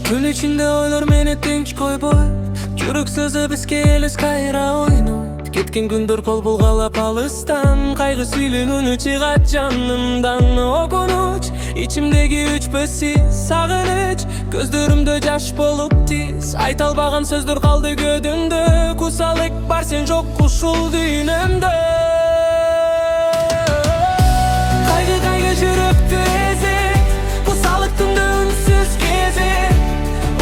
Gün içinde oylar meni tinch koyboy. Жүрек сөзі бізге елес қайра ойнойт. Кеткен күндер кол булгалап алыстан, кайгы сүйлөгөнү чыгат жанымдан. Окунуч, ичимдеги өчпөсүз сагыныч, көздөрүмдө жаш болуп тиз. Айта албаган сөздөр калды көдүмдө, кусалык бар сен жок ушул дүйнөмдө. Кайгы жүрөктү эзек, кусалыктын да үнсүз кезек.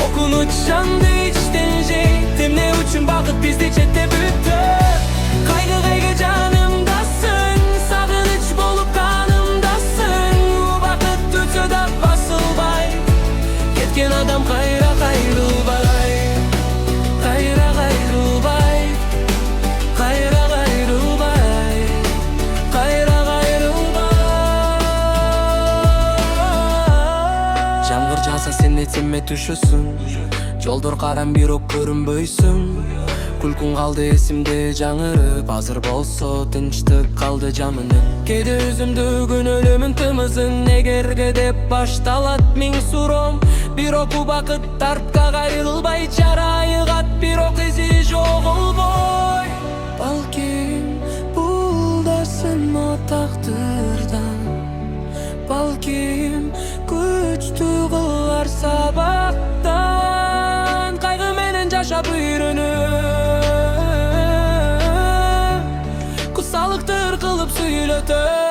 Окунуч жанды içten жейт, эмне үчүн багыт бизди четте бүттү. Кайгы жанымдасың, сагыныч болуп канымдасың. Убакыт өтсө да басылбай, кеткен адам кайра кайрылбай. Кайра кайрылбай, кайра кайрылбай, кайра кайрылбай. Жамгыр жааса сен этиме түшөсүң, жолдор карам бирок көрүнбөйсүң. Күлкүң калды эсимде жаңырып, азыр болсо тынчтык калды жамынып. Кээде өзүмдү күнөөлөмүн тымызын, эгерге деп башталат миң суроом. Бирок убакыт артка кайрылбай, жара айыгат бирок изи жоголбой. Балким бул да сыноо тагдырдан, балким күчтүү кылар сабактан. Кайгы менен жашап үйрөнүп, кусалыктыр кылып сүйлөтөм.